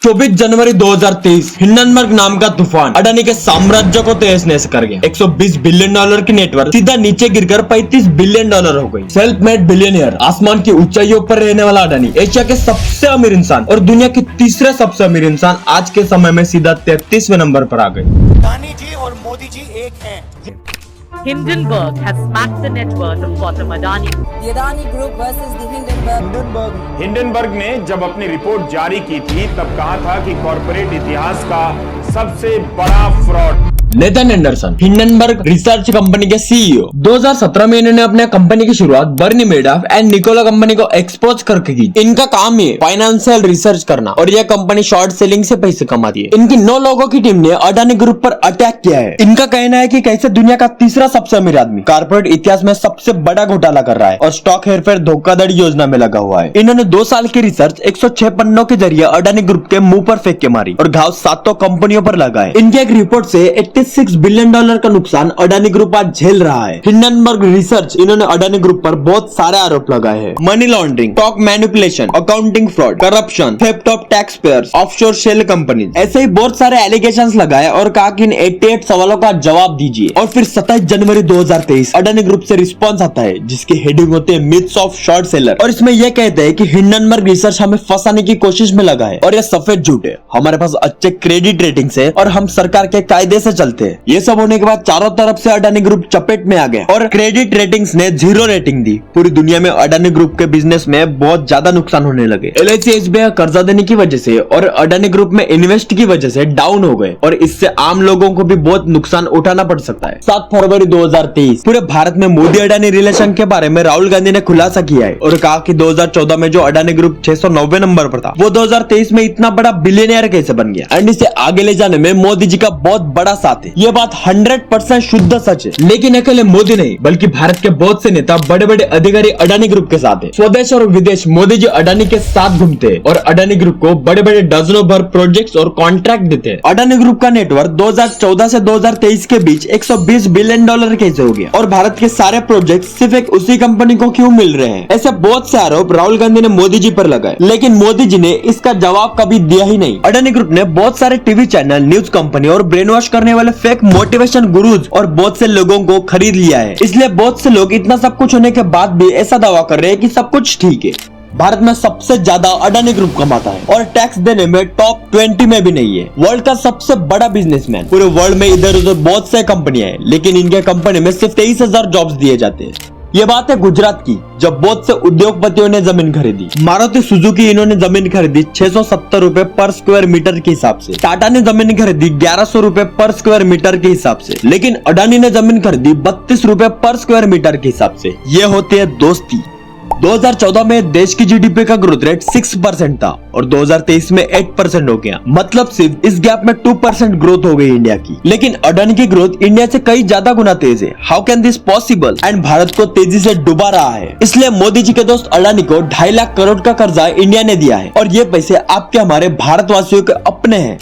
24 जनवरी 2023 Hindenburg नाम का तूफान अडानी के साम्राज्य को तहस नहस कर गया। 120 बिलियन डॉलर की नेटवर्क सीधा नीचे गिरकर 35 बिलियन डॉलर हो गई। सेल्फ मेड बिलियनियर, आसमान की ऊंचाइयों पर रहने वाला अडानी एशिया के सबसे अमीर इंसान और दुनिया की तीसरे सबसे अमीर इंसान आज के समय में सीधा 33वें नंबर पर आ गए। अडानी जी और मोदी जी एक हैं। Hindenburg has smacked the net worth of Gautam Adani. The Adani Group versus the Hindenburg. Hindenburg ने जब अपनी रिपोर्ट जारी की थी तब कहा था कि कॉर्पोरेट इतिहास का सबसे बड़ा fraud. Nathan Anderson, Hindenburg research company के सीईओ, 2017 में इन्होंने अपने कंपनी की शुरुआत बर्नी मेडॉफ एंड निकोला कंपनी को एक्सपोज करके की। इनका काम है फाइनेंशियल रिसर्च करना और यह कंपनी शॉर्ट सेलिंग से पैसे कमाती है। इनकी 9 लोगों की टीम ने अडानी ग्रुप पर अटैक किया है। इनका कहना है कि कैसे दुनिया का तीसरा सबसे अमीर आदमी कॉर्पोरेट इतिहास में सबसे बड़ा घोटाला कर रहा है और स्टॉक हेरफेर धोखाधड़ी योजना में लगा हुआ है। इन्होंने 2 साल की रिसर्च 106 पन्नों के जरिए अडानी ग्रुप के मुंह पर फेंक के मारी और घाव 7 कंपनियों पर लगा है। इनके एक रिपोर्ट से 86 बिलियन डॉलर का नुकसान अडानी ग्रुप आज झेल रहा है। हिंडनबर्ग रिसर्च इन्होंने अडानी ग्रुप पर बहुत सारे आरोप लगाए हैं। Money laundering, stock manipulation, accounting fraud, corruption, theft of taxpayers, offshore shell companies, ऐसे ही बहुत सारे एलिगेशंस लगाए और कहा कि इन 88 सवालों का जवाब दीजिए। और फिर 27 जनवरी 2023 अडानी ग्रुप से रिस्पॉन्स आता है जिसकी हेडिंग होती है मिथ्स ऑफ शॉर्ट सेलर और इसमें यह कहते हैं कि हिंडनबर्ग रिसर्च हमें फंसाने की कोशिश में लगा है और यह सफेद झूठ है। हमारे पास अच्छे क्रेडिट रेटिंग्स है और हम सरकार के कायदे से चलते हैं। ये सब होने के बाद चारों तरफ से अडानी ग्रुप चपेट में आ गया और क्रेडिट रेटिंग्स ने 0 रेटिंग दी। पूरी दुनिया में अडानी ग्रुप के बिजनेस में बहुत ज्यादा नुकसान होने लगे। LIC SBI कर्जा देने की वजह से और अडानी ग्रुप में इन्वेस्ट की वजह से डाउन हो गए और इससे आम लोगों को भी बहुत नुकसान उठाना पड़ सकता है। 7 फरवरी 2023 पूरे भारत में मोदी अडानी रिलेशन के बारे में राहुल गांधी ने खुलासा किया है और कहा कि 2014 में जो अडानी ग्रुप 690 नंबर पर था वो 2023 में इतना बड़ा बिलियनियर कैसे बन गया एंड इसे आगे ले जाने में मोदी जी का बहुत बड़ा साथ है। ये बात 100% शुद्ध सच है। लेकिन अकेले मोदी नहीं बल्कि भारत के बहुत से नेता बड़े बड़े अधिकारी अडानी ग्रुप के साथ है। स्वदेश और विदेश मोदी जी अडानी के साथ घूमते हैं और अडानी ग्रुप को बड़े बड़े डजनों भर प्रोजेक्ट्स और कॉन्ट्रैक्ट देते हैं। अडानी ग्रुप का नेटवर्क 2014 से 2023 के बीच 120 बिलियन डॉलर कैसे हो गया और भारत के सारे प्रोजेक्ट सिर्फ एक उसी कंपनी को क्यों मिल रहे हैं? ऐसे बहुत से आरोप राहुल गांधी ने मोदी जी पर लगाए लेकिन मोदी जी ने इसका जवाब कभी दिया ही नहीं। अडानी ग्रुप ने बहुत सारे टीवी चैनल, न्यूज कंपनी और ब्रेन वॉश करने वाले फेक मोटिवेशन गुरुज और बहुत से लोगों को खरीद लिया है। इसलिए बहुत से लोग इतना सब कुछ होने के बाद भी ऐसा दावा कर रहे हैं कि सब कुछ ठीक है। भारत में सबसे ज्यादा अडानी ग्रुप कमाता है और टैक्स देने में टॉप 20 में भी नहीं है। वर्ल्ड का सबसे बड़ा बिजनेसमैन। पूरे वर्ल्ड में इधर उधर बहुत से कंपनियां हैं लेकिन इनके कंपनी में सिर्फ 23,000 जॉब्स दिए जाते हैं। ये बात है गुजरात की जब बहुत से उद्योगपतियों ने जमीन खरीदी। मारुति सुजुकी इन्होंने जमीन खरीदी 670 रुपए पर स्क्वायर मीटर के हिसाब से। टाटा ने जमीन खरीदी 1100 रुपए पर स्क्वायर मीटर के हिसाब से। लेकिन अडानी ने जमीन खरीदी 32 रुपए पर स्क्वायर मीटर के हिसाब से। ये होती है दोस्ती। 2014 में देश की जीडीपी का ग्रोथ रेट 6% था और 2023 में 8% हो गया। मतलब सिर्फ इस गैप में 2% ग्रोथ हो गई इंडिया की। लेकिन अडानी की ग्रोथ इंडिया से कई ज्यादा गुना तेज है। How can this possible? And Bharat को तेजी से डुबा रहा है। इसलिए मोदी जी के दोस्त अडानी को 2.5 लाख करोड़ का कर्जा इंडिया ने दिया है और ये पैसे आपके हमारे भारतवासियों के अपने हैं।